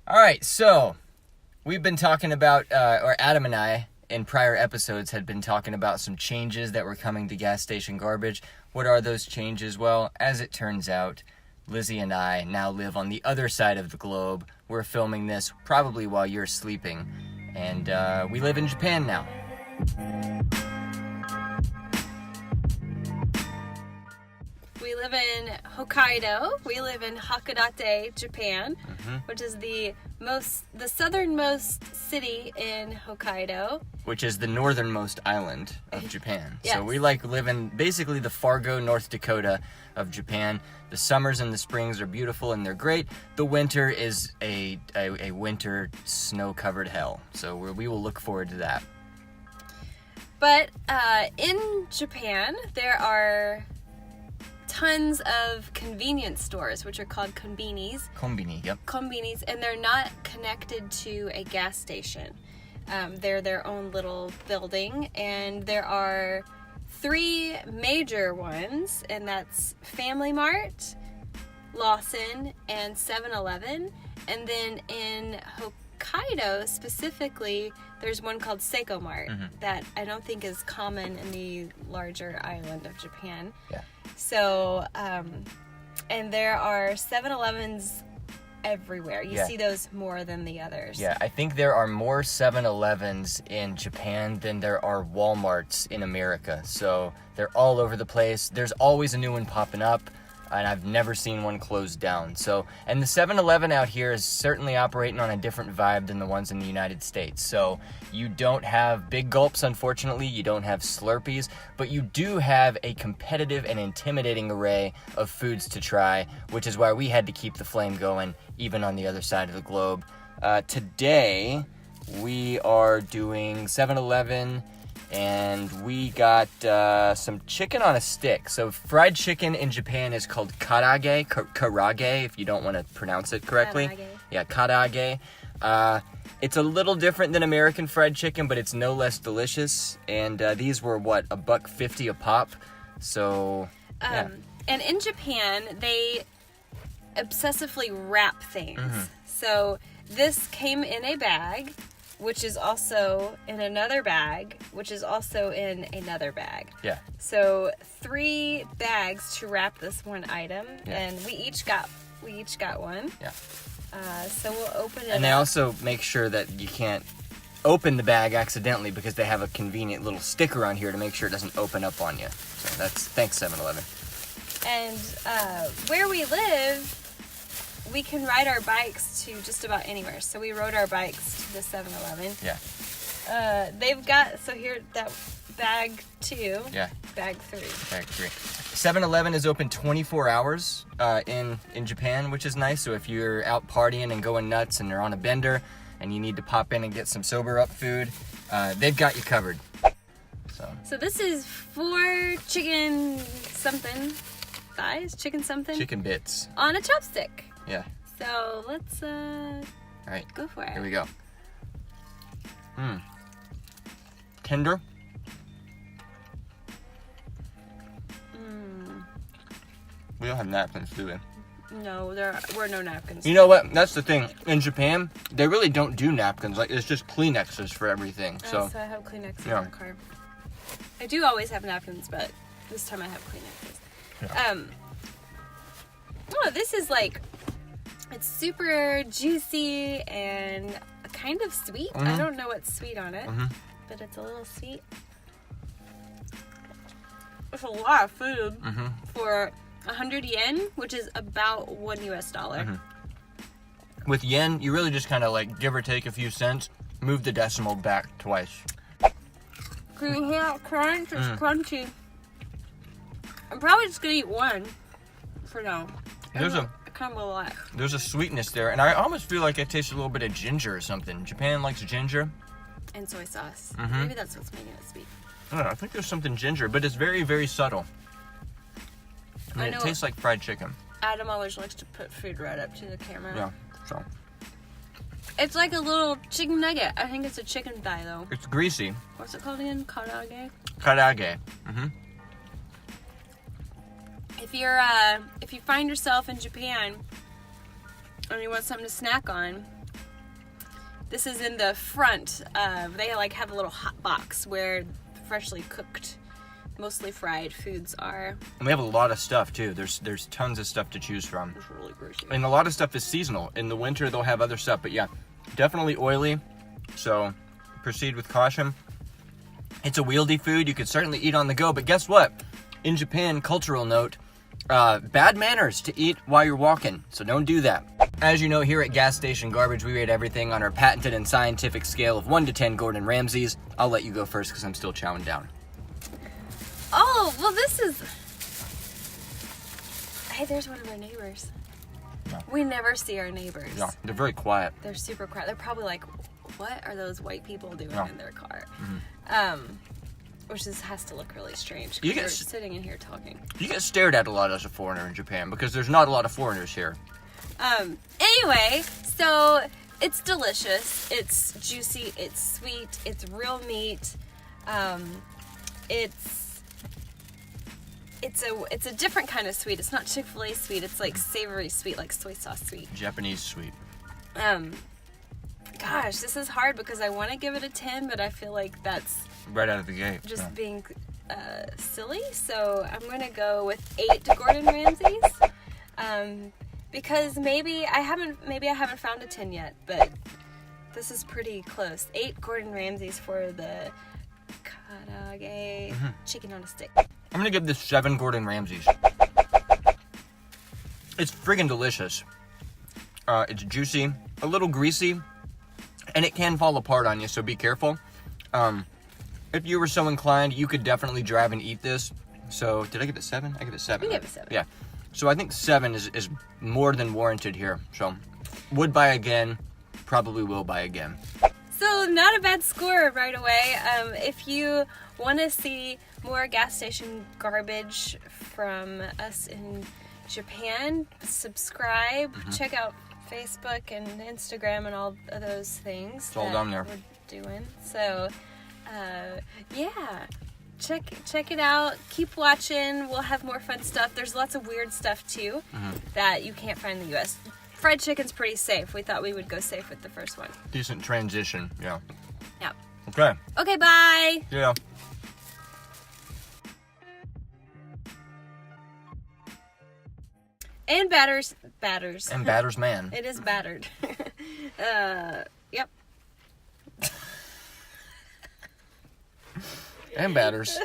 All right, so we've been talking about, or Adam and I in prior episodes had been talking about some changes that were coming to gas station garbage. What are those changes? Well, as it turns out, Lizzy and I now live on the other side of the globe. We're filming this probably while you're sleeping, and we live in Japan now. We live in Hokkaido. We live in Hakodate, Japan, which is the southernmost city in Hokkaido. Which is the northernmost island of Japan. Yes. So we live in basically the Fargo, North Dakota of Japan. The summers and the springs are beautiful and they're great. The winter is a winter snow-covered hell. So we will look forward to that. But in Japan, there are tons of convenience stores, which are called konbinis. Konbini, yep. Konbinis, and they're not connected to a gas station. They're their own little building, and there are 3 major ones, and that's Family Mart, Lawson, and 7-Eleven. And then in Hokkaido specifically, there's one called Seiko Mart that I don't think is common in the larger island of Japan. Yeah. So, and there are 7-Elevens everywhere. You see those more than the others. Yeah, I think there are more 7-Elevens in Japan than there are Walmarts in America. So they're all over the place. There's always a new one popping up, and I've never seen one closed down. So, and the 7-Eleven out here is certainly operating on a different vibe than the ones in the United States. So you don't have big gulps, unfortunately. You don't have Slurpees, but you do have a competitive and intimidating array of foods to try, which is why we had to keep the flame going, even on the other side of the globe. Today, we are doing 7-Eleven, and we got some chicken on a stick. So fried chicken in Japan is called karaage, karaage, if you don't want to pronounce it correctly. Karaage. Yeah, karaage. It's a little different than American fried chicken, but it's no less delicious. And these were, $1.50 a pop? So, yeah. And in Japan, they obsessively wrap things. So this came in a bag, which is also in another bag, which is also in another bag. Yeah. So 3 bags to wrap this one item, and we each got one. Yeah. So we'll open it. And they also make sure that you can't open the bag accidentally because they have a convenient little sticker on here to make sure it doesn't open up on you. So thanks 7-Eleven. And where we live, we can ride our bikes to just about anywhere. So we rode our bikes to the 7-Eleven. Yeah. They've got, so here, that bag 2. Yeah. Bag 3. Bag 3. 7-Eleven is open 24 hours in Japan, which is nice. So if you're out partying and going nuts and you're on a bender and you need to pop in and get some sober up food, they've got you covered. So this is 4 chicken something thighs, chicken something. Chicken bits. On a chopstick. Yeah. So let's All right. go for it. Here we go. Tender. We don't have napkins, do we? No, there were no napkins. You know what? That's the thing. In Japan, they really don't do napkins. Like, it's just Kleenexes for everything. So I have Kleenex in yeah. my car. I do always have napkins, but this time I have Kleenexes. Yeah. Oh, this is like, it's super juicy and kind of sweet. I don't know what's sweet on it, but it's a little sweet. It's a lot of food for 100 yen, which is about $1 US. With yen, you really just kind of like give or take a few cents, move the decimal back twice. Can you hear that crunch? It's crunchy. I'm probably just gonna eat one for now. There's kind of a lot. There's a sweetness there, and I almost feel like I taste a little bit of ginger or something. Japan likes ginger. And soy sauce. Maybe that's what's making it sweet. I don't know, I think there's something ginger, but it's very, very subtle. I mean, it tastes like fried chicken. Adam always likes to put food right up to the camera. Yeah, so. It's like a little chicken nugget. I think it's a chicken thigh, though. It's greasy. What's it called again? Karaage? Karaage. If you find yourself in Japan and you want something to snack on, This is in the front of, they like have a little hot box where freshly cooked, mostly fried foods are. And we have a lot of stuff too. There's tons of stuff to choose from. It's really greasy. And a lot of stuff is seasonal. In the winter, they'll have other stuff. But yeah, definitely oily. So proceed with caution. It's a wieldy food. You could certainly eat on the go. But guess what? In Japan, cultural note, bad manners to eat while you're walking. So don't do that. As you know, here at Gas Station Garbage, we rate everything on our patented and scientific scale of 1 to 10 Gordon Ramsays. I'll let you go first because I'm still chowing down. Oh, well, this is... Hey, there's one of our neighbors. No. We never see our neighbors. Yeah, they're very quiet. They're super quiet. They're probably like, what are those white people doing in their car? Which has to look really strange. You We're get sitting in here talking. You get stared at a lot as a foreigner in Japan because there's not a lot of foreigners here. Anyway, so it's delicious. It's juicy. It's sweet. It's real meat. It's a different kind of sweet. It's not Chick-fil-A sweet. It's like savory sweet, like soy sauce sweet. Japanese sweet. Gosh, this is hard because I want to give it a 10, but I feel like that's Right out of the gate. just being silly. So I'm going to go with 8 Gordon Ramsays. Because maybe I haven't found a 10 yet, but this is pretty close. 8 Gordon Ramsays for the Karaage chicken on a stick. I'm gonna give this 7 Gordon Ramsays. It's friggin' delicious. It's juicy, a little greasy, and it can fall apart on you, so be careful. If you were so inclined, you could definitely drive and eat this. So, did I give it 7? I give it 7. You gave it 7. Yeah. So I think 7 is more than warranted here. So, would buy again, probably will buy again. So not a bad score right away. If you want to see more gas station garbage from us in Japan, subscribe, check out Facebook and Instagram and all of those things. It's all down there. We're doing. So, yeah. Check it out. Keep watching. We'll have more fun stuff. There's lots of weird stuff too that you can't find in the U.S. Fried chicken's pretty safe. We thought we would go safe with the first one. Decent transition, yeah. Yeah. Okay. Okay, bye. Yeah. And batters. And batters man. It is battered. Yep. And batters.